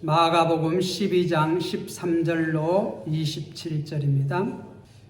마가복음 12장 13절로 27절입니다.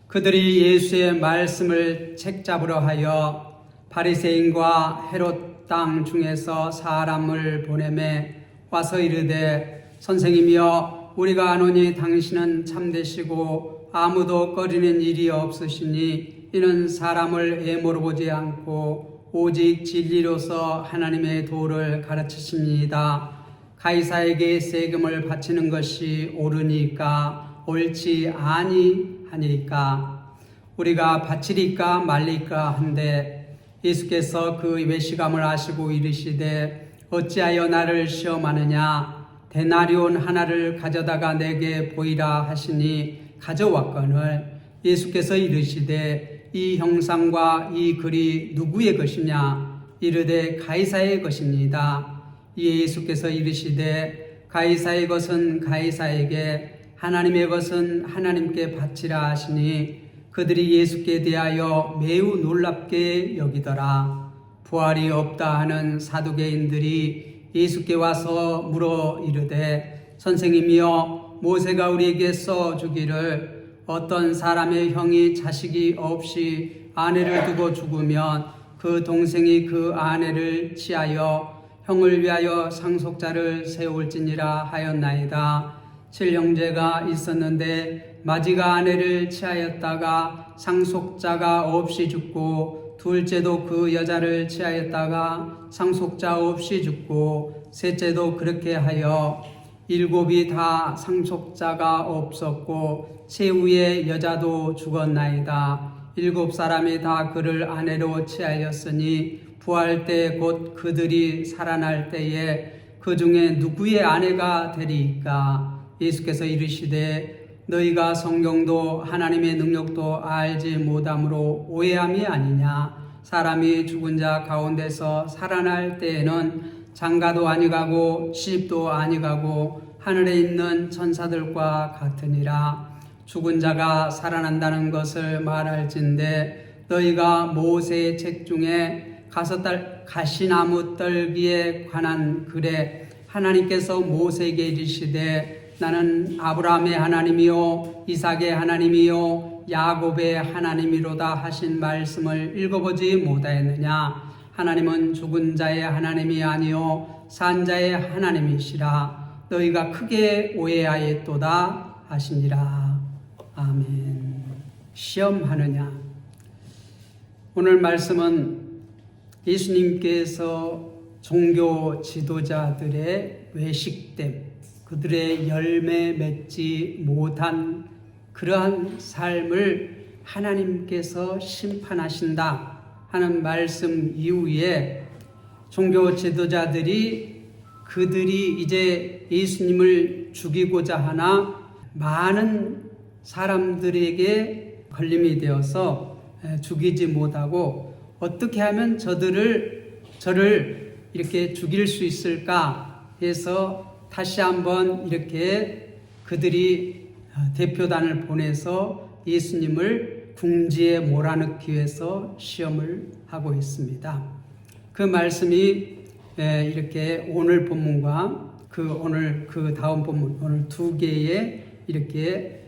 그들이 예수의 말씀을 책잡으러 하여 바리새인과 헤롯 땅 중에서 사람을 보내매 와서 이르되 선생님이여 우리가 아노니 당신은 참되시고 아무도 꺼리는 일이 없으시니 이는 사람을 애모로 보지 않고 오직 진리로서 하나님의 도를 가르치십니다. 가이사에게 세금을 바치는 것이 옳으니까 옳지 아니하니까 우리가 바치리까 말리까 한데 예수께서 그 외식함을 아시고 이르시되 어찌하여 나를 시험하느냐 데나리온 하나를 가져다가 내게 보이라 하시니 가져왔거늘 예수께서 이르시되 이 형상과 이 글이 누구의 것이냐 이르되 가이사의 것입니다. 이에 예수께서 이르시되 가이사의 것은 가이사에게 하나님의 것은 하나님께 바치라 하시니 그들이 예수께 대하여 매우 놀랍게 여기더라. 부활이 없다 하는 사두개인들이 예수께 와서 물어 이르되 선생님이여 모세가 우리에게 써주기를 어떤 사람의 형이 자식이 없이 아내를 두고 죽으면 그 동생이 그 아내를 취하여 형을 위하여 상속자를 세울지니라 하였나이다. 칠형제가 있었는데 마지가 아내를 취하였다가 상속자가 없이 죽고 둘째도 그 여자를 취하였다가 상속자 없이 죽고 셋째도 그렇게 하여 일곱이 다 상속자가 없었고 최후의 여자도 죽었나이다. 일곱 사람이 다 그를 아내로 취하였으니 부활 때 곧 그들이 살아날 때에 그 중에 누구의 아내가 되리이까? 예수께서 이르시되 너희가 성경도 하나님의 능력도 알지 못함으로 오해함이 아니냐? 사람이 죽은 자 가운데서 살아날 때에는 장가도 아니가고 시집도 아니가고 하늘에 있는 천사들과 같으니라. 죽은 자가 살아난다는 것을 말할진대 너희가 모세의 책 중에 가시나무 떨기에 관한 글에 하나님께서 모세에게 이르시되 나는 아브라함의 하나님이요 이삭의 하나님이요 야곱의 하나님이로다 하신 말씀을 읽어보지 못하였느냐? 하나님은 죽은 자의 하나님이 아니요 산 자의 하나님이시라. 너희가 크게 오해하였도다 하시니라. 아멘. 시험하느냐? 오늘 말씀은 예수님께서 종교 지도자들의 외식됨, 그들의 열매 맺지 못한 그러한 삶을 하나님께서 심판하신다 하는 말씀 이후에 종교 지도자들이 그들이 이제 예수님을 죽이고자 하나 많은 사람들에게 걸림이 되어서 죽이지 못하고 어떻게 하면 저를 이렇게 죽일 수 있을까 해서 다시 한번 이렇게 그들이 대표단을 보내서 예수님을 궁지에 몰아넣기 위해서 시험을 하고 있습니다. 그 말씀이 이렇게 오늘 본문과 오늘 그 다음 본문 오늘 두 개의 이렇게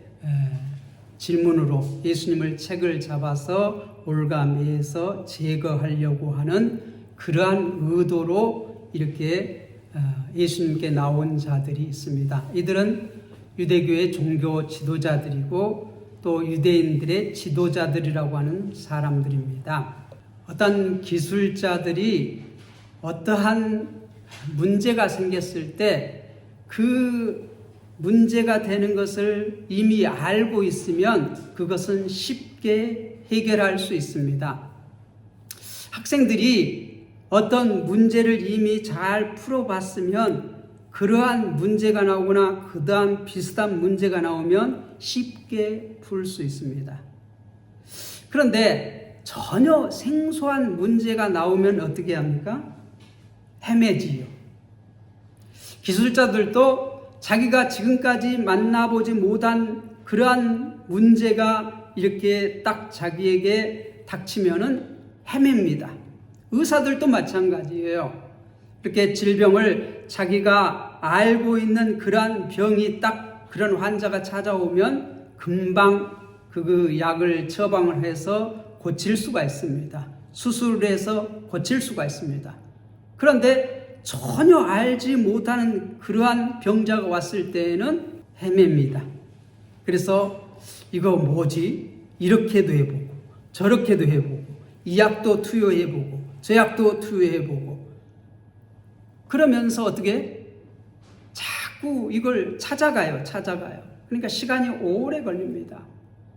질문으로 예수님을 책을 잡아서 올가매에서 제거하려고 하는 그러한 의도로 이렇게 예수님께 나온 자들이 있습니다. 이들은 유대교의 종교 지도자들이고 또 유대인들의 지도자들이라고 하는 사람들입니다. 어떤 기술자들이 어떠한 문제가 생겼을 때 그 문제가 되는 것을 이미 알고 있으면 그것은 쉽게 해결할 수 있습니다. 학생들이 어떤 문제를 이미 잘 풀어봤으면 그러한 문제가 나오거나 그 다음 비슷한 문제가 나오면 쉽게 풀 수 있습니다. 그런데 전혀 생소한 문제가 나오면 어떻게 합니까? 헤매지요. 기술자들도 자기가 지금까지 만나보지 못한 그러한 문제가 이렇게 딱 자기에게 닥치면은 헤맵니다. 의사들도 마찬가지예요. 이렇게 질병을 자기가 알고 있는 그러한 병이 딱 그런 환자가 찾아오면 금방 그 약을 처방을 해서 고칠 수가 있습니다. 수술을 해서 고칠 수가 있습니다. 그런데 전혀 알지 못하는 그러한 병자가 왔을 때에는 헤맵니다. 그래서 이거 뭐지? 이렇게도 해보고 저렇게도 해보고 이 약도 투여해보고 저 약도 투여해보고 그러면서 어떻게 자꾸 이걸 찾아가요. 그러니까 시간이 오래 걸립니다.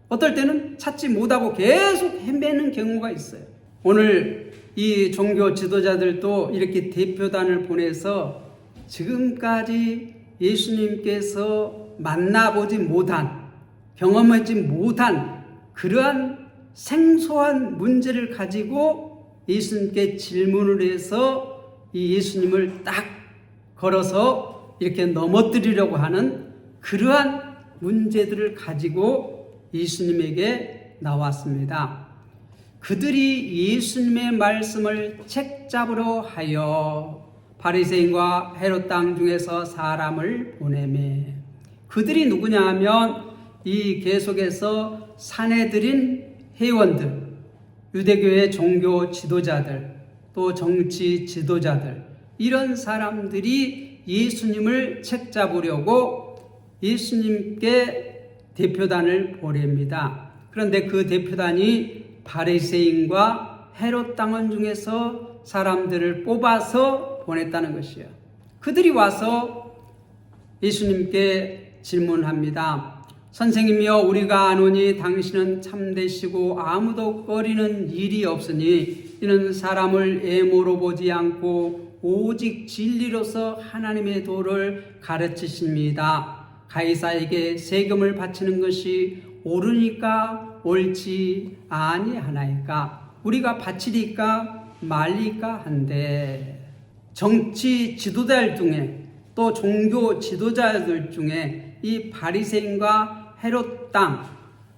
어떨 때는 찾지 못하고 계속 헤매는 경우가 있어요. 오늘 이 종교 지도자들도 이렇게 대표단을 보내서 지금까지 예수님께서 만나보지 못한, 경험하지 못한 그러한 생소한 문제를 가지고 예수님께 질문을 해서 이 예수님을 딱 걸어서 이렇게 넘어뜨리려고 하는 그러한 문제들을 가지고 예수님에게 나왔습니다. 그들이 예수님의 말씀을 책잡으러 하여 바리새인과 헤롯 땅 중에서 사람을 보내매. 그들이 누구냐 하면 이 계속해서 사내들인 회원들, 유대교의 종교 지도자들, 또 정치 지도자들, 이런 사람들이 예수님을 책잡으려고 예수님께 대표단을 보냅니다. 그런데 그 대표단이 바리새인과 헤롯 당원 중에서 사람들을 뽑아서 보냈다는 것이에요. 그들이 와서 예수님께 질문합니다. 선생님이여, 우리가 아노니 당신은 참되시고 아무도 꺼리는 일이 없으니 이는 사람을 애모로 보지 않고 오직 진리로서 하나님의 도를 가르치십니다. 가이사에게 세금을 바치는 것이 옳으니까 옳지 아니하나이까? 우리가 바치리까 말리까 한데. 정치 지도자들 중에 또 종교 지도자들 중에 이 바리새인과 헤롯 땅,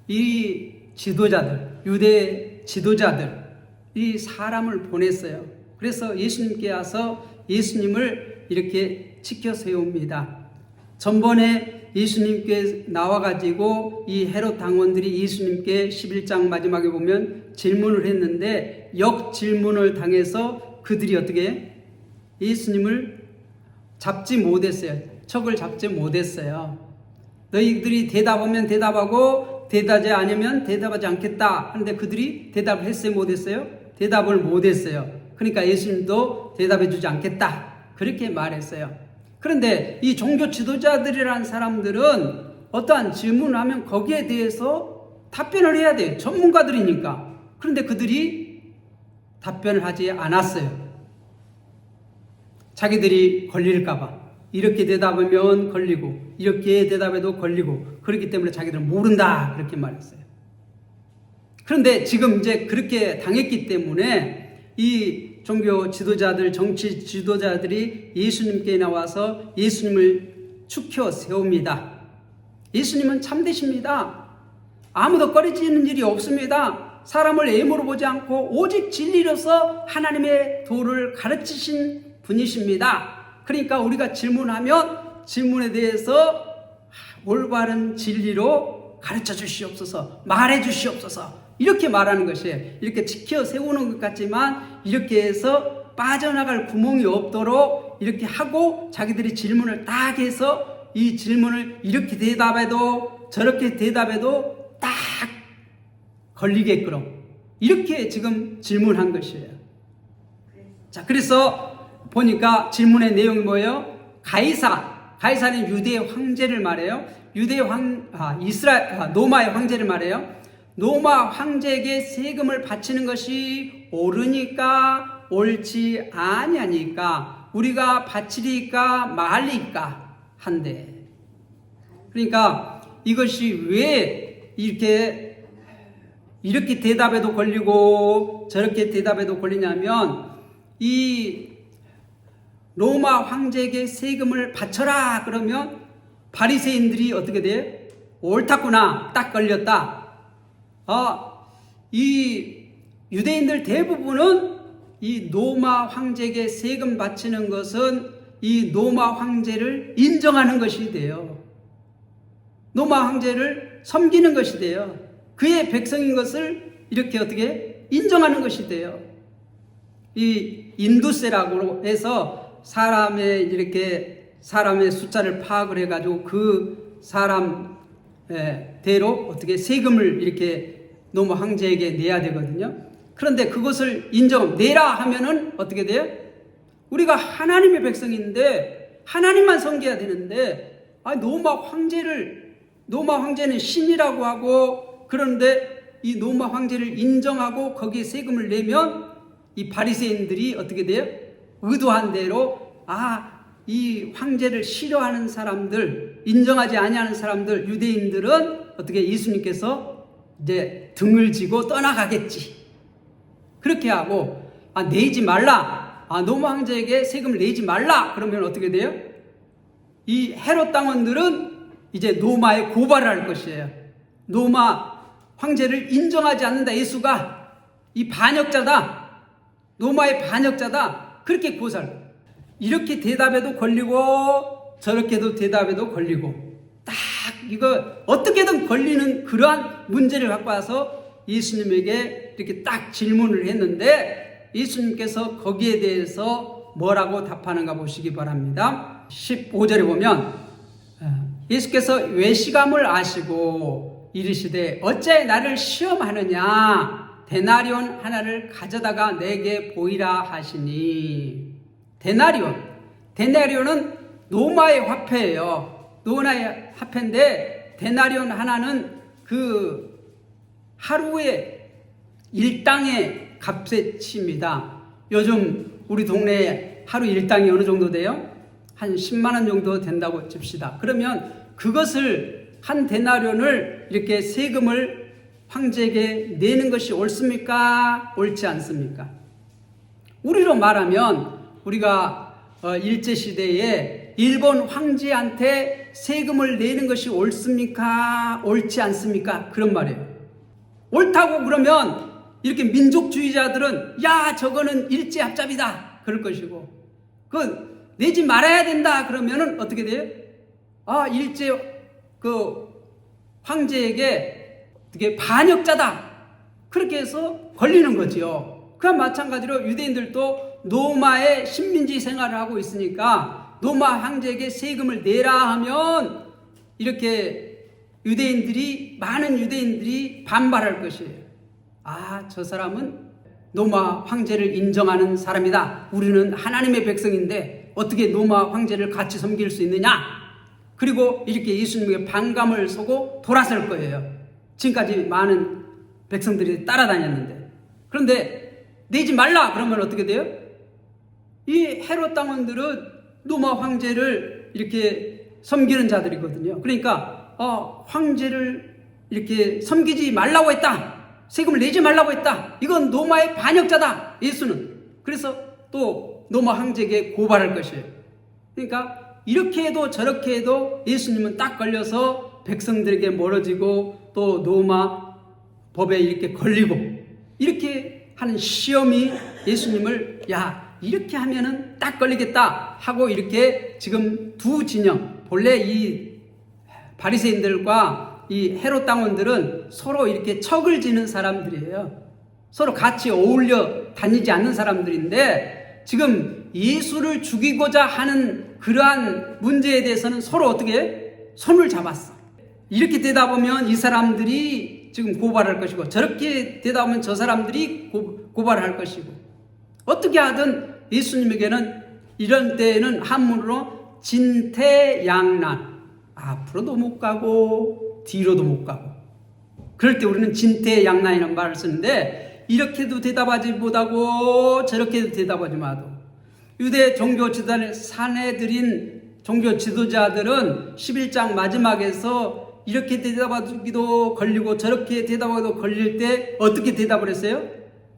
이 지도자들, 유대 지도자들, 이 사람을 보냈어요. 그래서 예수님께 와서 예수님을 이렇게 지켜 세웁니다. 전번에 예수님께 나와가지고 이 헤롯 당원들이 예수님께 11장 마지막에 보면 질문을 했는데 역질문을 당해서 그들이 어떻게 예수님을 잡지 못했어요. 척을 잡지 못했어요. 너희들이 대답하면 대답하고 대답하지 않으면 대답하지 않겠다 하는데 그들이 대답을 했어요, 못했어요? 대답을 못했어요. 그러니까 예수님도 대답해 주지 않겠다 그렇게 말했어요. 그런데 이 종교 지도자들이라는 사람들은 어떠한 질문을 하면 거기에 대해서 답변을 해야 돼요. 전문가들이니까. 그런데 그들이 답변을 하지 않았어요. 자기들이 걸릴까봐. 이렇게 대답하면 걸리고 이렇게 대답해도 걸리고 그렇기 때문에 자기들은 모른다 그렇게 말했어요. 그런데 지금 이제 그렇게 당했기 때문에 이 종교 지도자들, 정치 지도자들이 예수님께 나와서 예수님을 축혀 세웁니다. 예수님은 참되십니다. 아무도 꺼리지는 일이 없습니다. 사람을 애모로 보지 않고 오직 진리로서 하나님의 도를 가르치신 분이십니다. 그러니까 우리가 질문하면 질문에 대해서 올바른 진리로 가르쳐 주시옵소서, 말해 주시옵소서 이렇게 말하는 것이에요. 이렇게 지켜 세우는 것 같지만 이렇게 해서 빠져나갈 구멍이 없도록 이렇게 하고 자기들이 질문을 딱 해서 이 질문을 이렇게 대답해도 저렇게 대답해도 딱 걸리게끔 이렇게 지금 질문한 것이에요. 자, 그래서 보니까 질문의 내용이 뭐예요? 가이사는 유대 황제를 말해요. 로마의 황제를 말해요. 로마 황제에게 세금을 바치는 것이 옳으니까 옳지 아니하니까 우리가 바치리까 말리까 한데. 그러니까 이것이 왜 이렇게 대답해도 걸리고 저렇게 대답해도 걸리냐면 이 로마 황제에게 세금을 바쳐라 그러면 바리새인들이 어떻게 돼요? 옳다구나, 딱 걸렸다. 이 유대인들 대부분은 이 로마 황제에게 세금 바치는 것은 이 노마 황제를 인정하는 것이 돼요. 노마 황제를 섬기는 것이 돼요. 그의 백성인 것을 이렇게 어떻게 인정하는 것이 돼요. 이 인두세라고 해서 사람의 숫자를 파악을 해가지고 그 사람 대로 어떻게 세금을 이렇게 노마 황제에게 내야 되거든요. 그런데 그것을 내라 하면은 어떻게 돼요? 우리가 하나님의 백성인데 하나님만 섬겨야 되는데 노마 황제는 신이라고 하고, 그런데 이 노마 황제를 인정하고 거기에 세금을 내면 이 바리새인들이 어떻게 돼요? 의도한 대로 이 황제를 싫어하는 사람들, 인정하지 아니하는 사람들, 유대인들은 어떻게 예수님께서 이제 등을 지고 떠나가겠지. 그렇게 하고 내지 말라. 노마 황제에게 세금을 내지 말라. 그러면 어떻게 돼요? 이 헤롯 당원들은 이제 노마에 고발을 할 것이에요. 노마 황제를 인정하지 않는다. 예수가 이 반역자다. 노마의 반역자다. 그렇게 고사를. 이렇게 대답해도 걸리고 저렇게도 대답해도 걸리고 딱 이거 어떻게든 걸리는 그러한 문제를 갖고 와서 예수님에게 이렇게 딱 질문을 했는데 예수님께서 거기에 대해서 뭐라고 답하는가 보시기 바랍니다. 15절에 보면 예수께서 외식함을 아시고 이르시되 어째 나를 시험하느냐, 데나리온 하나를 가져다가 내게 보이라 하시니. 데나리온은 노마의 화폐예요. 노마의 화폐인데 데나리온 하나는 그 하루의 일당의 값에 칩니다. 요즘 우리 동네에 하루 일당이 어느 정도 돼요? 한 10만 원 정도 된다고 칩시다. 그러면 그것을 한 데나리온을 이렇게 세금을 황제에게 내는 것이 옳습니까? 옳지 않습니까? 우리로 말하면 우리가 일제시대에 일본 황제한테 세금을 내는 것이 옳습니까? 옳지 않습니까? 그런 말이에요. 옳다고 그러면 이렇게 민족주의자들은 저거는 일제합잡이다 그럴 것이고, 그 내지 말아야 된다 그러면은 어떻게 돼요? 일제 황제에게 어떻게 반역자다 그렇게 해서 걸리는 거지요. 그와 마찬가지로 유대인들도 노마의 식민지 생활을 하고 있으니까 노마 황제에게 세금을 내라 하면 이렇게 많은 유대인들이 반발할 것이에요. 저 사람은 노마 황제를 인정하는 사람이다. 우리는 하나님의 백성인데 어떻게 노마 황제를 같이 섬길 수 있느냐? 그리고 이렇게 예수님에게 반감을 서고 돌아설 거예요. 지금까지 많은 백성들이 따라다녔는데. 그런데 내지 말라 그러면 어떻게 돼요? 이 헤롯 당원들은 노마 황제를 이렇게 섬기는 자들이거든요. 그러니까 황제를 이렇게 섬기지 말라고 했다. 세금을 내지 말라고 했다. 이건 노마의 반역자다. 예수는. 그래서 또 노마 황제에게 고발할 것이에요. 그러니까 이렇게 해도 저렇게 해도 예수님은 딱 걸려서 백성들에게 멀어지고 또 노마 법에 이렇게 걸리고 이렇게 하는 시험이 예수님을 이렇게 하면은 딱 걸리겠다 하고 이렇게 지금 두 진영, 본래 이 바리새인들과 이 헤롯 당원들은 서로 이렇게 척을 지는 사람들이에요. 서로 같이 어울려 다니지 않는 사람들인데 지금 예수를 죽이고자 하는 그러한 문제에 대해서는 서로 어떻게 손을 잡았어. 이렇게 되다 보면 이 사람들이 지금 고발할 것이고 저렇게 되다 보면 저 사람들이 고발할 것이고 어떻게 하든 예수님에게는 이런 때에는 한문으로 진퇴양난, 앞으로도 못 가고 뒤로도 못 가고, 그럴 때 우리는 진퇴양난이라는 말을 쓰는데 이렇게도 대답하지 못하고 저렇게도 대답하지 못하고, 유대 종교 지도자들 사내들인 종교 지도자들은 11장 마지막에서 이렇게 대답하기도 걸리고 저렇게 대답하기도 걸릴 때 어떻게 대답을 했어요?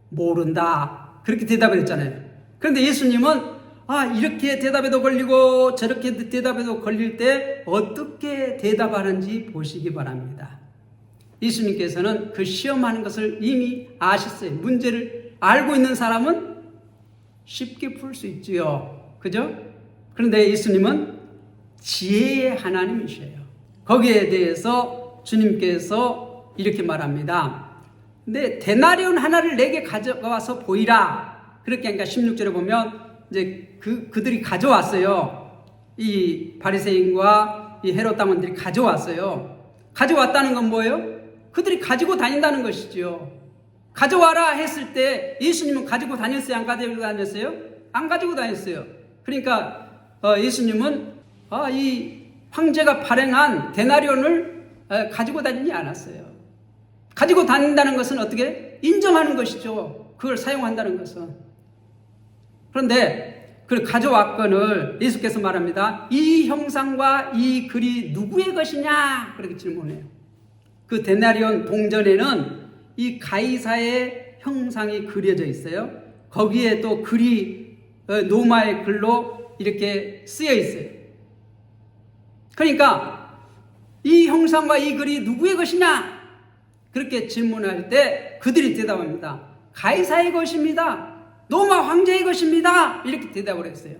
모른다. 그렇게 대답을 했잖아요. 그런데 예수님은 이렇게 대답해도 걸리고 저렇게 대답해도 걸릴 때 어떻게 대답하는지 보시기 바랍니다. 예수님께서는 그 시험하는 것을 이미 아셨어요. 문제를 알고 있는 사람은 쉽게 풀 수 있지요. 그죠? 그런데 예수님은 지혜의 하나님이셔요. 거기에 대해서 주님께서 이렇게 말합니다. 근데 데나리온 하나를 내게 가져와서 보이라. 그렇게 하니까 16절에 보면 이제 그들이 가져왔어요. 이 바리새인과 이 헤롯 당원들이 가져왔어요. 가져왔다는 건 뭐예요? 그들이 가지고 다닌다는 것이죠. 가져와라 했을 때 예수님은 가지고 다녔어요? 안 가지고 다녔어요? 안 가지고 다녔어요. 그러니까 예수님은 이 황제가 발행한 데나리온을 가지고 다니지 않았어요. 가지고 다닌다는 것은 어떻게? 인정하는 것이죠. 그걸 사용한다는 것은. 그런데 그걸 가져왔건을 예수께서 말합니다. 이 형상과 이 글이 누구의 것이냐? 그렇게 질문해요. 그 데나리온 동전에는 이 가이사의 형상이 그려져 있어요. 거기에 또 글이 로마의 글로 이렇게 쓰여 있어요. 그러니까 이 형상과 이 글이 누구의 것이냐? 그렇게 질문할 때 그들이 대답합니다. 가이사의 것입니다. 로마 황제의 것입니다. 이렇게 대답을 했어요.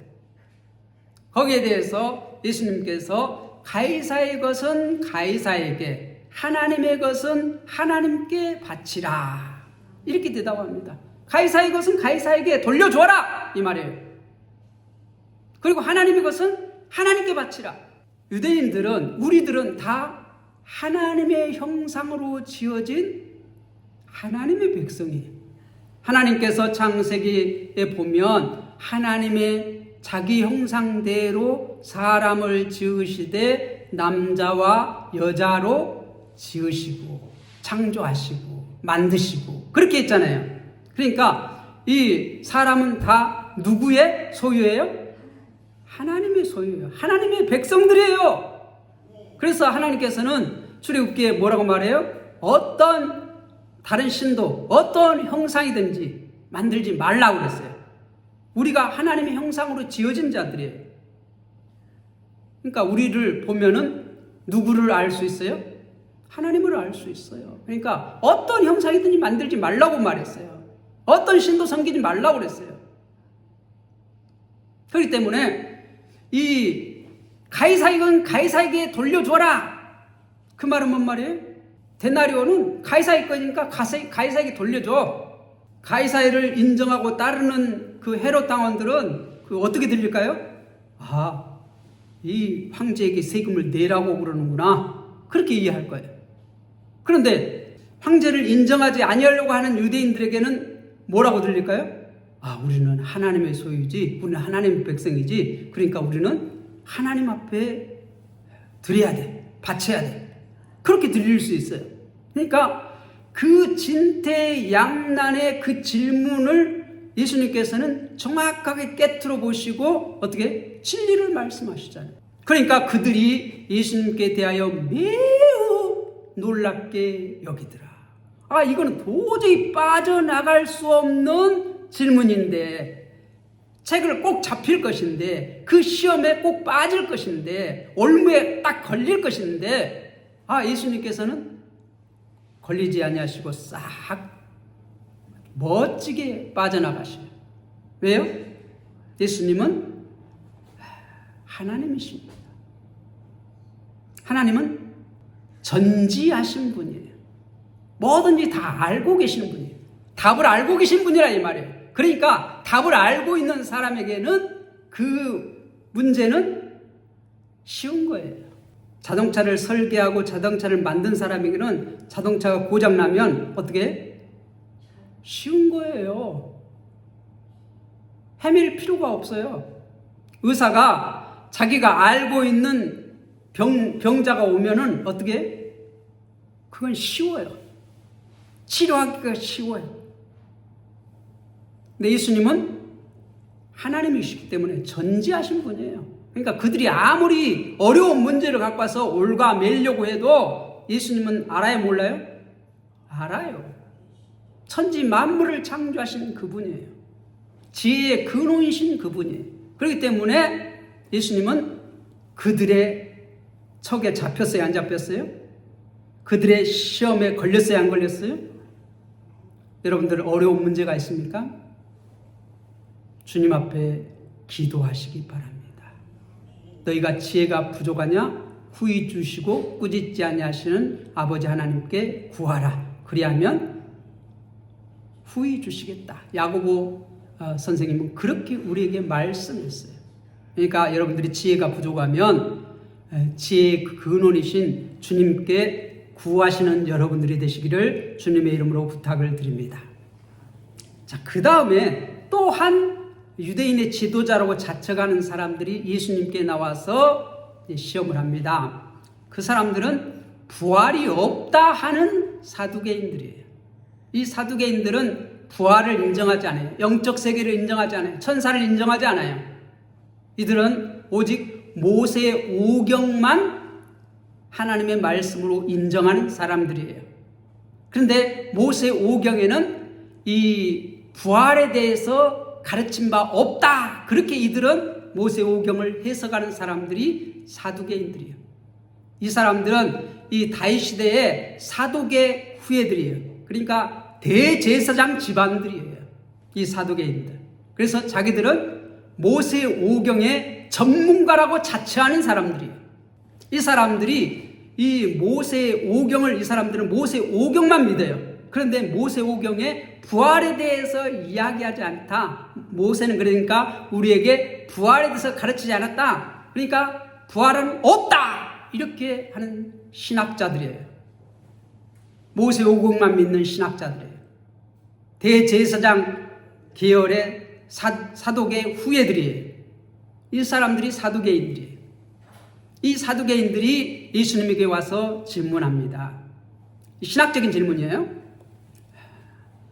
거기에 대해서 예수님께서 가이사의 것은 가이사에게, 하나님의 것은 하나님께 바치라. 이렇게 대답합니다. 가이사의 것은 가이사에게 돌려줘라. 이 말이에요. 그리고 하나님의 것은 하나님께 바치라. 유대인들은, 우리들은 다 하나님의 형상으로 지어진 하나님의 백성이에요. 하나님께서 창세기에 보면 하나님의 자기 형상대로 사람을 지으시되 남자와 여자로 지으시고 창조하시고 만드시고 그렇게 했잖아요. 그러니까 이 사람은 다 누구의 소유예요? 하나님의 소유예요. 하나님의 백성들이에요. 그래서 하나님께서는 출애굽기에 뭐라고 말해요? 어떤 다른 신도 어떤 형상이든지 만들지 말라고 그랬어요. 우리가 하나님의 형상으로 지어진 자들이에요. 그러니까 우리를 보면은 누구를 알 수 있어요? 하나님을 알 수 있어요. 그러니까 어떤 형상이든지 만들지 말라고 말했어요. 어떤 신도 섬기지 말라고 그랬어요. 그렇기 때문에 이 가이사익은 가이사에게 돌려줘라. 그 말은 뭔 말이에요? 데나리온은 가이사의 거니까 가이사에게 돌려줘. 가이사를 인정하고 따르는 그 헤롯 당원들은 그 어떻게 들릴까요? 아, 이 황제에게 세금을 내라고 그러는구나. 그렇게 이해할 거예요. 그런데 황제를 인정하지 아니하려고 하는 유대인들에게는 뭐라고 들릴까요? 아, 우리는 하나님의 소유지, 우리는 하나님의 백성이지. 그러니까 우리는 하나님 앞에 드려야 돼, 바쳐야 돼. 그렇게 들릴 수 있어요. 그러니까 그 진퇴양난의 그 질문을 예수님께서는 정확하게 깨트려 보시고 어떻게 진리를 말씀하시잖아요. 그러니까 그들이 예수님께 대하여 매우 놀랍게 여기더라. 아, 이거는 도저히 빠져나갈 수 없는 질문인데, 책을 꼭 잡힐 것인데, 그 시험에 꼭 빠질 것인데, 올무에 딱 걸릴 것인데, 아, 예수님께서는 걸리지 아니하시고 싹 멋지게 빠져나가셔요. 왜요? 예수님은 하나님이십니다. 하나님은 전지하신 분이에요. 뭐든지 다 알고 계시는 분이에요. 답을 알고 계신 분이라 이 말이에요. 그러니까 답을 알고 있는 사람에게는 그 문제는 쉬운 거예요. 자동차를 설계하고 자동차를 만든 사람에게는 자동차가 고장나면 어떻게? 쉬운 거예요. 헤맬 필요가 없어요. 의사가 자기가 알고 있는 병자가 오면은 어떻게? 그건 쉬워요. 치료하기가 쉬워요. 근데 예수님은 하나님이시기 때문에 전지하신 분이에요. 그러니까 그들이 아무리 어려운 문제를 갖고 와서 올가매려고 해도 예수님은 알아요, 몰라요? 알아요. 천지 만물을 창조하신 그분이에요. 지혜의 근원이신 그분이에요. 그렇기 때문에 예수님은 그들의 척에 잡혔어요, 안 잡혔어요? 그들의 시험에 걸렸어요, 안 걸렸어요? 여러분들 어려운 문제가 있습니까? 주님 앞에 기도하시기 바랍니다. 너희가 지혜가 부족하냐? 후히 주시고 꾸짖지 아니하시는 아버지 하나님께 구하라. 그리하면 후히 주시겠다. 야고보 선생님은 그렇게 우리에게 말씀했어요. 그러니까 여러분들이 지혜가 부족하면 지혜의 근원이신 주님께 구하시는 여러분들이 되시기를 주님의 이름으로 부탁을 드립니다. 자, 그 다음에 또한 유대인의 지도자라고 자처하는 사람들이 예수님께 나와서 시험을 합니다. 그 사람들은 부활이 없다 하는 사두개인들이에요. 이 사두개인들은 부활을 인정하지 않아요. 영적 세계를 인정하지 않아요. 천사를 인정하지 않아요. 이들은 오직 모세의 오경만 하나님의 말씀으로 인정하는 사람들이에요. 그런데 모세의 오경에는 이 부활에 대해서 가르친 바 없다. 그렇게 이들은 모세의 오경을 해석하는 사람들이 사두개인들이에요. 이 사람들은 이 다윗 시대의 사도계 후예들이에요. 그러니까 대제사장 집안들이에요. 이 사두개인들. 그래서 자기들은 모세의 오경의 전문가라고 자처하는 사람들이에요. 이 사람들이 이 모세의 오경을 이 사람들은 모세의 오경만 믿어요. 그런데 모세 오경에 부활에 대해서 이야기하지 않다. 모세는 그러니까 우리에게 부활에 대해서 가르치지 않았다. 그러니까 부활은 없다. 이렇게 하는 신학자들이에요. 모세 오경만 믿는 신학자들이에요. 대제사장 계열의 사도계 후예들이에요. 이 사람들이 사두개인들이에요. 이 사두개인들이 예수님에게 와서 질문합니다. 신학적인 질문이에요.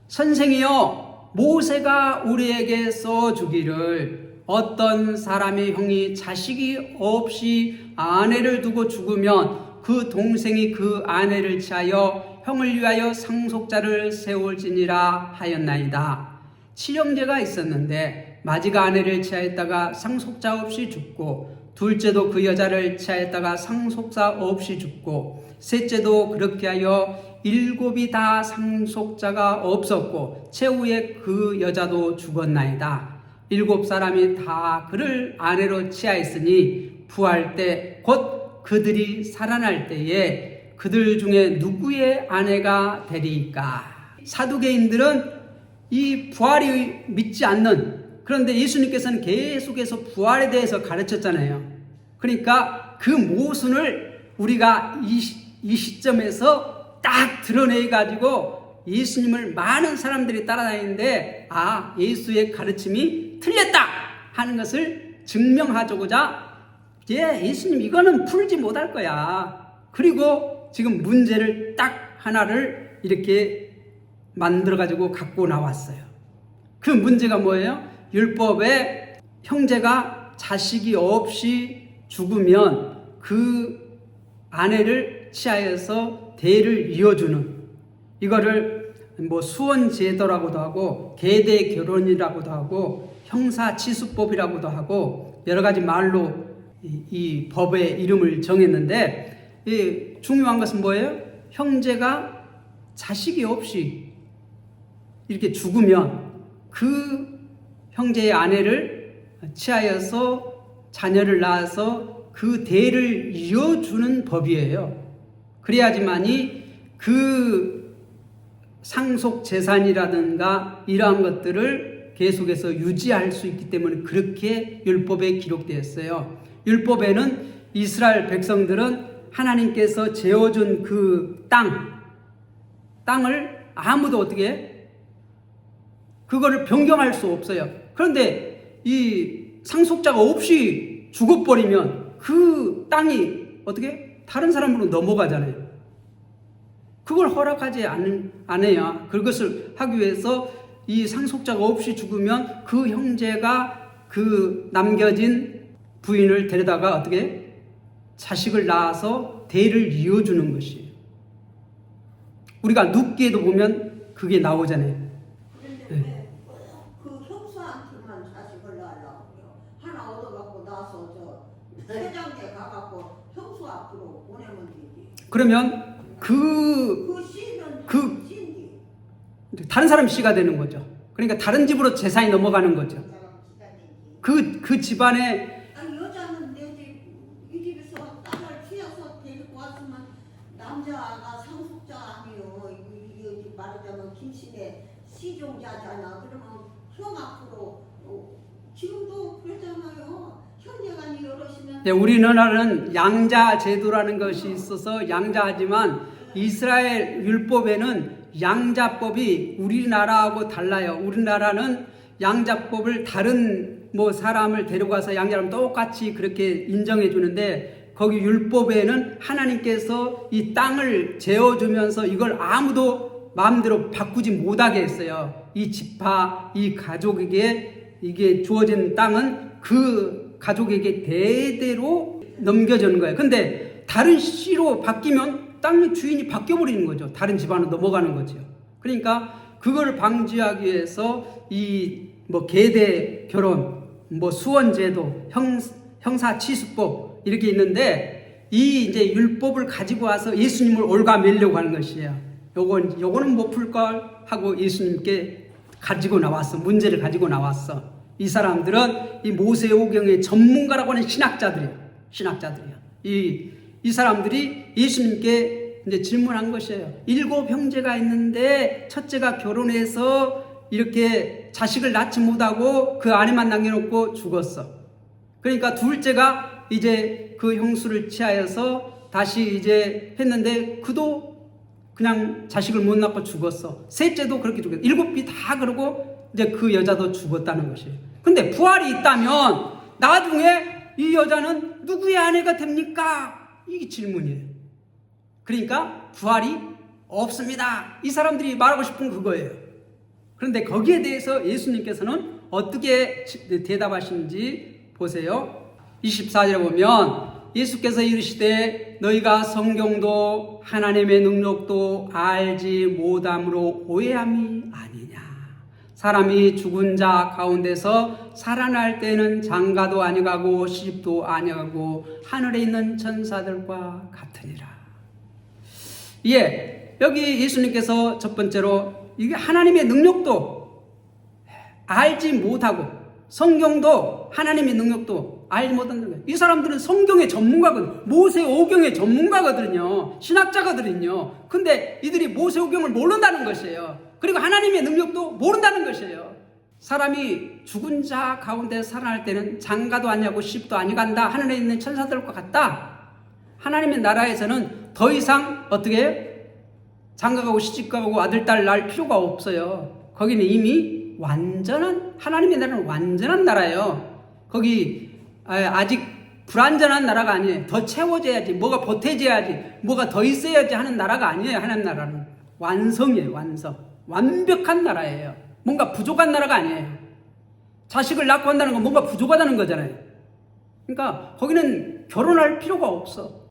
선생이여, 모세가 우리에게 써주기를 어떤 사람의 형이 자식이 없이 아내를 두고 죽으면 그 동생이 그 아내를 취하여 형을 위하여 상속자를 세울지니라 하였나이다. 칠형제가 있었는데 마지가 아내를 취하였다가 상속자 없이 죽고, 둘째도 그 여자를 취하였다가 상속자 없이 죽고, 셋째도 그렇게 하여 7이 다 상속자가 없었고 최후에 그 여자도 죽었나이다. 7사람이 다 그를 아내로 취하였으니 부활 때 곧 그들이 살아날 때에 그들 중에 누구의 아내가 되리이까? 사두개인들은 이 부활이 믿지 않는, 그런데 예수님께서는 계속해서 부활에 대해서 가르쳤잖아요. 그러니까 그 모순을 우리가 이 시점에서 딱 드러내가지고 예수님을 많은 사람들이 따라다니는데 예수의 가르침이 틀렸다 하는 것을 증명하고자 예수님 이거는 풀지 못할 거야. 그리고 지금 문제를 딱 하나를 이렇게 만들어가지고 갖고 나왔어요. 그 문제가 뭐예요? 율법에 형제가 자식이 없이 죽으면 그 아내를 취하여서 대를 이어주는, 이거를 수원제도라고도 하고 계대 결혼이라고도 하고 형사치수법이라고도 하고 여러 가지 말로 이 법의 이름을 정했는데, 중요한 것은 뭐예요? 형제가 자식이 없이 이렇게 죽으면 그 형제의 아내를 취하여서 자녀를 낳아서 그 대를 이어주는 법이에요. 그래야지만이 그 상속 재산이라든가 이러한 것들을 계속해서 유지할 수 있기 때문에 그렇게 율법에 기록되었어요. 율법에는 이스라엘 백성들은 하나님께서 재어준 그 땅을 아무도 어떻게 그거를 변경할 수 없어요. 그런데 이 상속자가 없이 죽어버리면 그 땅이 어떻게 다른 사람으로 넘어가잖아요. 그걸 허락하지 않아야, 그것을 하기 위해서 이 상속자가 없이 죽으면 그 형제가 그 남겨진 부인을 데려다가 어떻게 자식을 낳아서 대를 이어주는 것이에요. 우리가 눕기에도 보면 그게 나오잖아요. 그런데 그 형수한테만 자식을 낳으려고요. 하나 얻어갖고 나서 세장에 가갖고 형수 앞으로 보내면 되지. 그러면 그 씨는 다른 사람 씨가 되는 거죠. 그러니까 다른 집으로 재산이 넘어가는 거죠. 그 집안에 여자는 내 집 남자가 상속자 아니요. 이게 말하자면 김씨네 시종자잖아. 그러면 형 앞으로 지금도 그러잖아요. 형제간이 여럿이면. 네, 우리나라는 양자 제도라는 것이 있어서 양자하지만 이스라엘 율법에는 양자법이 우리나라하고 달라요. 우리나라는 양자법을 다른 사람을 데려가서 양자랑 똑같이 그렇게 인정해 주는데 거기 율법에는 하나님께서 이 땅을 재어주면서 이걸 아무도 마음대로 바꾸지 못하게 했어요. 이 지파, 이 가족에게 이게 주어진 땅은 그 가족에게 대대로 넘겨주는 거예요. 근데 다른 씨로 바뀌면 땅의 주인이 바뀌어버리는 거죠. 다른 집안으로 넘어가는 거죠. 그러니까 그걸 방지하기 위해서 이 계대 결혼, 수원제도, 형사치수법 이렇게 있는데 이 이제 율법을 가지고 와서 예수님을 올가매려고 하는 것이에요. 요거는 못 풀걸 하고 예수님께 가지고 나왔어. 문제를 가지고 나왔어. 이 사람들은 이 모세오경의 전문가라고 하는 신학자들이야. 이 사람들이 예수님께 이제 질문한 것이에요. 7 형제가 있는데 첫째가 결혼해서 이렇게 자식을 낳지 못하고 그 아내만 남겨놓고 죽었어. 그러니까 둘째가 이제 그 형수를 취하여서 다시 이제 했는데 그도 그냥 자식을 못 낳고 죽었어. 셋째도 그렇게 죽었어. 7이 다 그러고 이제 그 여자도 죽었다는 것이에요. 근데 부활이 있다면 나중에 이 여자는 누구의 아내가 됩니까? 이게 질문이에요. 그러니까 부활이 없습니다. 이 사람들이 말하고 싶은 그거예요. 그런데 거기에 대해서 예수님께서는 어떻게 대답하시는지 보세요. 24절에 보면 예수께서 이르시되 너희가 성경도 하나님의 능력도 알지 못함으로 오해함이 아니냐. 사람이 죽은 자 가운데서 살아날 때는 장가도 아니가고 시집도 아니가고 하늘에 있는 천사들과 같으니라. 예, 여기 예수님께서 첫 번째로 이게 하나님의 능력도 알지 못하고 성경도 하나님의 능력도 알지 못한다는 거예요. 이 사람들은 성경의 전문가거든요. 모세오경의 전문가거든요. 신학자거든요. 근데 이들이 모세오경을 모른다는 것이에요. 그리고 하나님의 능력도 모른다는 것이에요. 사람이 죽은 자 가운데 살아날 때는 장가도 아니하고 시집도 아니간다. 하늘에 있는 천사들과 같다. 하나님의 나라에서는 더 이상 어떻게 장가가고 시집가고 아들 딸 낳을 필요가 없어요. 거기는 이미 완전한 하나님의 나라는 완전한 나라예요. 거기 아직 불완전한 나라가 아니에요. 더 채워져야지, 뭐가 보태져야지, 뭐가 더 있어야지 하는 나라가 아니에요. 하나님 나라는 완성이에요. 완벽한 나라예요. 뭔가 부족한 나라가 아니에요. 자식을 낳고 한다는 건 뭔가 부족하다는 거잖아요. 그러니까 거기는 결혼할 필요가 없어.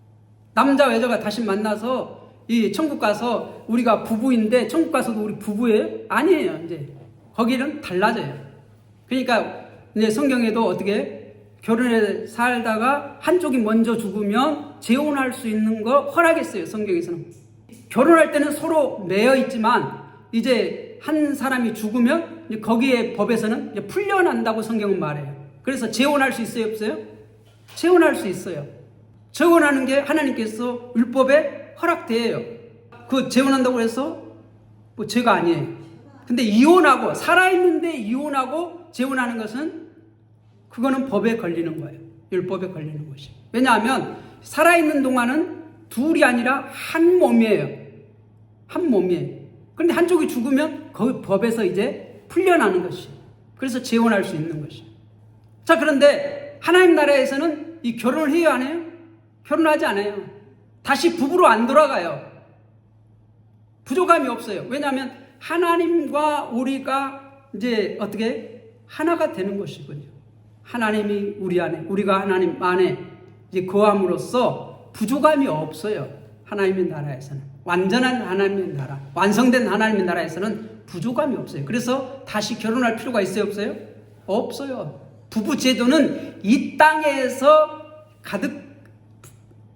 남자 여자가 다시 만나서 이 천국 가서 우리가 부부인데 천국 가서도 우리 부부예요? 아니에요. 이제 거기는 달라져요. 그러니까 이제 성경에도 어떻게 결혼해 살다가 한쪽이 먼저 죽으면 재혼할 수 있는 거 허락했어요. 성경에서는. 결혼할 때는 서로 매여 있지만 이제 한 사람이 죽으면 이제 거기에 법에서는 이제 풀려난다고 성경은 말해요. 그래서 재혼할 수 있어요? 없어요? 재혼할 수 있어요. 재혼하는 게 하나님께서 율법에 허락돼요. 그 재혼한다고 해서 뭐 죄가 아니에요. 근데 이혼하고 살아있는데 이혼하고 재혼하는 것은 그거는 법에 걸리는 거예요. 율법에 걸리는 것이. 왜냐하면 살아있는 동안은 둘이 아니라 한 몸이에요. 한 몸이에요. 그런데 한쪽이 죽으면 그 법에서 이제 풀려나는 것이. 그래서 재혼할 수 있는 것이. 자, 그런데 하나님 나라에서는 이 결혼을 해요, 안 해요? 결혼하지 않아요. 다시 부부로 안 돌아가요. 부족함이 없어요. 왜냐하면 하나님과 우리가 이제 어떻게 하나가 되는 것이군요. 하나님이 우리 안에, 우리가 하나님 안에 이제 거함으로써 부족함이 없어요. 하나님의 나라에서는. 완전한 하나님의 나라, 완성된 하나님의 나라에서는 부족함이 없어요. 그래서 다시 결혼할 필요가 있어요, 없어요? 없어요. 부부 제도는 이 땅에서 가득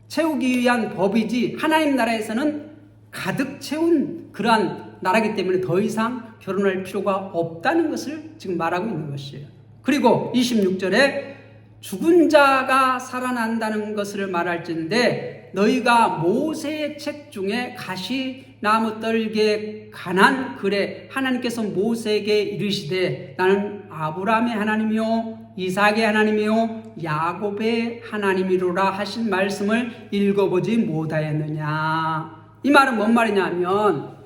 채우기 위한 법이지 하나님 나라에서는 가득 채운 그러한 나라이기 때문에 더 이상 결혼할 필요가 없다는 것을 지금 말하고 있는 것이에요. 그리고 26절에 죽은 자가 살아난다는 것을 말할진데 너희가 모세의 책 중에 가시나무 떨기에 관한 글에 하나님께서 모세에게 이르시되 나는 아브라함의 하나님이요 이삭의 하나님이요 야곱의 하나님이로라 하신 말씀을 읽어보지 못하였느냐. 이 말은 뭔 말이냐면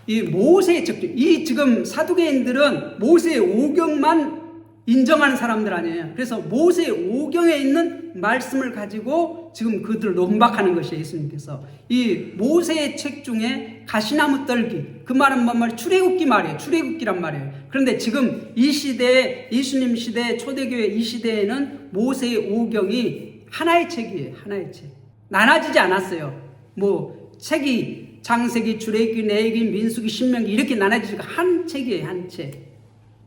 이 모세의 책 중, 이 지금 사두개인들은 모세의 오경만 인정하는 사람들 아니에요. 그래서 모세의 오경에 있는 말씀을 가지고 지금 그들을 논박하는 것이에요. 예수님께서 이 모세의 책 중에 가시나무 떨기, 그 말은 뭔 말이에요? 출애굽기 말이에요. 출애굽기란 말이에요. 그런데 지금 이 시대에, 예수님 시대, 초대교회 이 시대에는 모세의 오경이 하나의 책이에요. 하나의 책. 나눠지지 않았어요. 뭐 책이 창세기, 출애굽기, 레위기, 민수기, 신명기 이렇게 나눠지니까 한 책이에요. 한 책.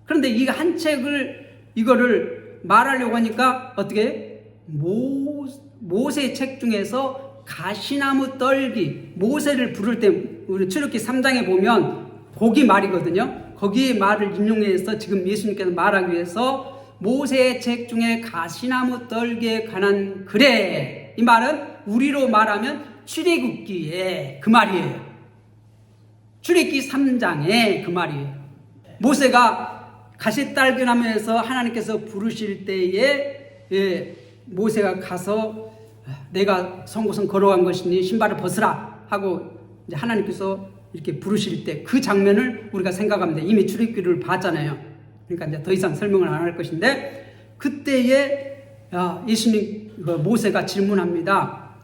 그런데 이 한 책을 이거를 말하려고 하니까 어떻게 모세의 책 중에서 가시나무 떨기, 모세를 부를 때 우리 출애굽기 3장에 보면 거기 말이거든요. 거기에 말을 인용해서 지금 예수님께서 말하기 위해서 모세의 책 중에 가시나무 떨기에 관한 글에, 이 말은 우리로 말하면 출애굽기에 그 말이에요. 출애굽기 3장에 그 말이에요. 모세가 가시딸기나무에서 하나님께서 부르실 때에 모세가 가서 내가 성곳은 걸어간 것이니 신발을 벗으라 하고 이제 하나님께서 이렇게 부르실 때 그 장면을 우리가 생각합니다. 이미 출애굽기를 봤잖아요. 그러니까 이제 더 이상 설명을 안 할 것인데 그때에 예수님 모세가 질문합니다.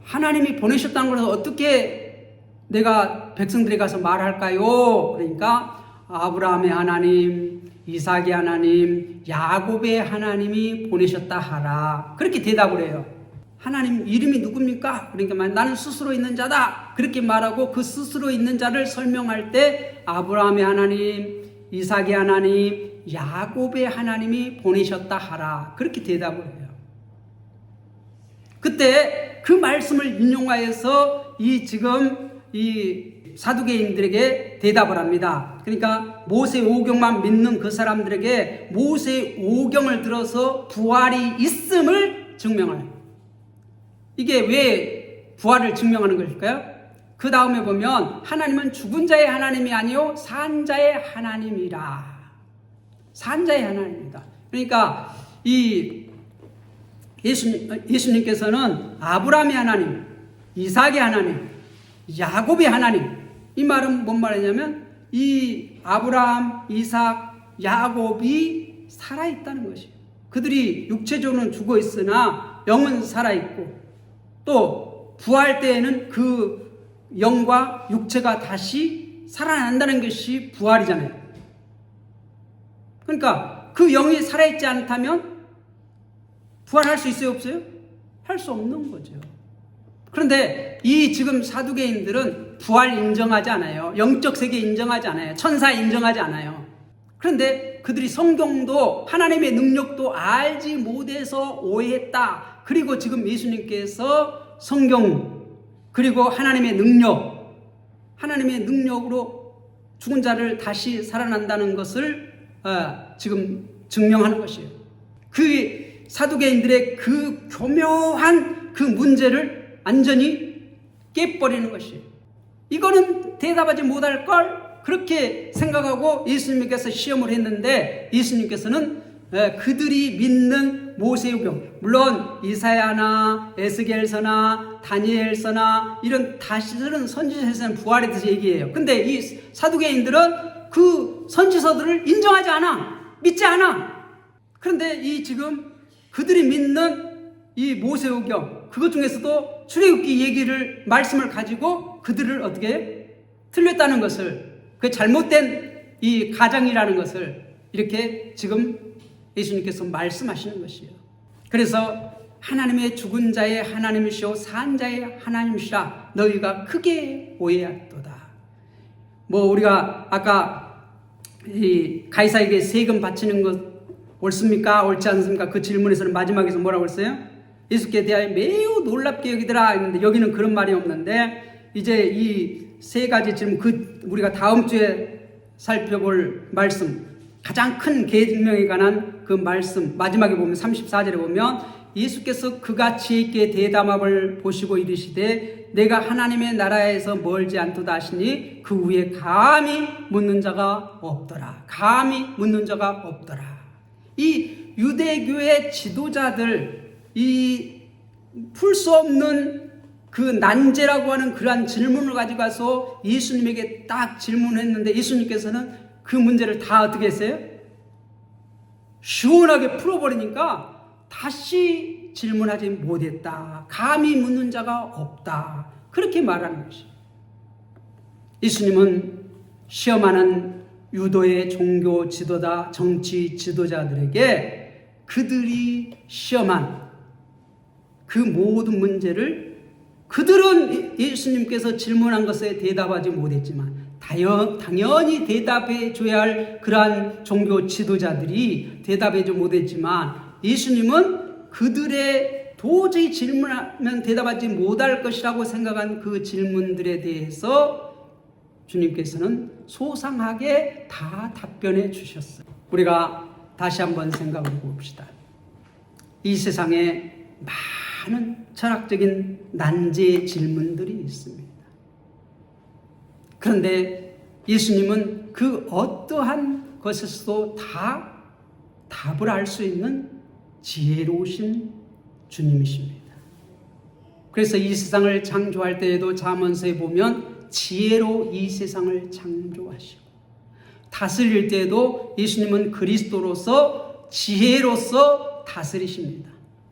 하나님이 보내셨다는 것을 어떻게 내가 백성들에 가서 말할까요? 그러니까 아브라함의 하나님, 이삭의 하나님, 야곱의 하나님이 보내셨다 하라. 그렇게 대답을 해요. 하나님 이름이 누굽니까? 그러니까 나는 스스로 있는 자다. 그렇게 말하고 그 스스로 있는 자를 설명할 때 아브라함의 하나님, 이삭의 하나님, 야곱의 하나님이 보내셨다 하라. 그렇게 대답을 해요. 그때 그 말씀을 인용하여서 지금 사두개인들에게 대답을 합니다. 그러니까 모세 오경만 믿는 그 사람들에게 모세 오경을 들어서 부활이 있음을 증명해요. 이게 왜 부활을 증명하는 것일까요? 그 다음에 보면 하나님은 죽은 자의 하나님이 아니요 산 자의 하나님이라. 산 자의 하나님이다. 그러니까 예수님께서는 아브라함의 하나님, 이삭의 하나님, 야곱의 하나님, 이 말은 뭔 말이냐면 이 아브라함, 이삭, 야곱이 살아있다는 것이에요. 그들이 육체적으로는 죽어 있으나 영은 살아있고 또 부활 때에는 그 영과 육체가 다시 살아난다는 것이 부활이잖아요. 그러니까 그 영이 살아있지 않다면 부활할 수 있어요? 없어요? 할 수 없는 거죠. 그런데 이 지금 사두개인들은 부활 인정하지 않아요. 영적 세계 인정하지 않아요. 천사 인정하지 않아요. 그런데 그들이 성경도 하나님의 능력도 알지 못해서 오해했다. 그리고 지금 예수님께서 성경 그리고 하나님의 능력으로 죽은 자를 다시 살아난다는 것을 지금 증명하는 것이에요. 그 사두개인들의 그 교묘한 그 문제를 완전히 깨버리는 것이에요. 이거는 대답하지 못할 걸 그렇게 생각하고 예수님께서 시험을 했는데 예수님께서는 그들이 믿는 모세오경, 물론 이사야나 에스겔서나 다니엘서나 이런 다시들은 선지서에서는 부활에 대해서 얘기해요. 근데 이 사두개인들은 그 선지서들을 인정하지 않아, 믿지 않아. 그런데 이 지금 그들이 믿는 이 모세오경, 그것 중에서도 출애굽기 말씀을 가지고 그들을 어떻게 틀렸다는 것을, 그 잘못된 이 가정이라는 것을 이렇게 지금 예수님께서 말씀하시는 것이에요. 그래서 하나님의 죽은 자의 하나님이시오 산 자의 하나님이시라 너희가 크게 오해하도다. 뭐 우리가 아까 이 가이사에게 세금 바치는 것 옳습니까? 옳지 않습니까? 그 질문에서는 마지막에서 뭐라고 했어요? 예수께 대하여 매우 놀랍게 여기더라 했는데 여기는 그런 말이 없는데 이제 이 세 가지 질문, 우리가 다음 주에 살펴볼 말씀, 가장 큰 계명에 관한 그 말씀 마지막에 보면 34절에 보면 예수께서 그가 지혜 있게 대담함을 보시고 이르시되 내가 하나님의 나라에서 멀지 않도다 하시니 그 위에 감히 묻는 자가 없더라. 감히 묻는 자가 없더라. 이 유대교의 지도자들, 이 풀 수 없는 그 난제라고 하는 그러한 질문을 가지고 가서 예수님에게 딱 질문했는데 예수님께서는 그 문제를 다 어떻게 했어요? 시원하게 풀어버리니까 다시 질문하지 못했다. 감히 묻는 자가 없다. 그렇게 말하는 것이에요. 예수님은 시험하는 유도의 종교 지도자, 정치 지도자들에게 그들이 시험한 그 모든 문제를 그들은 예수님께서 질문한 것에 대답하지 못했지만 당연히 대답해 줘야 할 그러한 종교 지도자들이 대답하지 못했지만 예수님은 그들의 도저히 질문하면 대답하지 못할 것이라고 생각한 그 질문들에 대해서 주님께서는 소상하게 다 답변해 주셨어요. 우리가 다시 한번 생각해 봅시다. 이 세상에 많은 철학적인 난제 질문들이 있습니다. 그런데 예수님은 그 어떠한 것에서도 다 답을 알 수 있는 지혜로우신 주님이십니다. 그래서 이 세상을 창조할 때에도 잠언서에 보면 지혜로 이 세상을 창조하시고 다스릴 때에도 예수님은 그리스도로서 지혜로서 다스리십니다.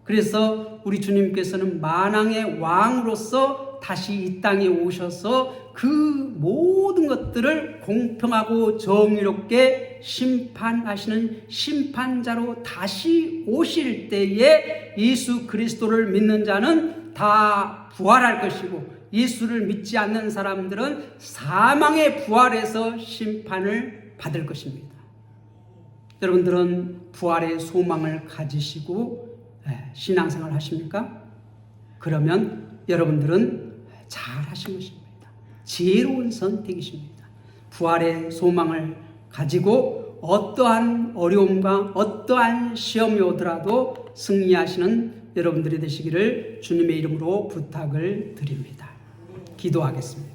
그래서 우리 주님께서는 만왕의 왕으로서 다시 이 땅에 오셔서 그 모든 것들을 공평하고 정의롭게 심판하시는 심판자로 다시 오실 때에 예수 그리스도를 믿는 자는 다 부활할 것이고 예수를 믿지 않는 사람들은 사망의 부활에서 심판을 받을 것입니다. 여러분들은 부활의 소망을 가지시고 신앙생활 하십니까? 그러면 여러분들은 잘 하신 것입니다. 지혜로운 선택이십니다. 부활의 소망을 가지고 어떠한 어려움과 어떠한 시험이 오더라도 승리하시는 여러분들이 되시기를 주님의 이름으로 부탁을 드립니다. 기도하겠습니다.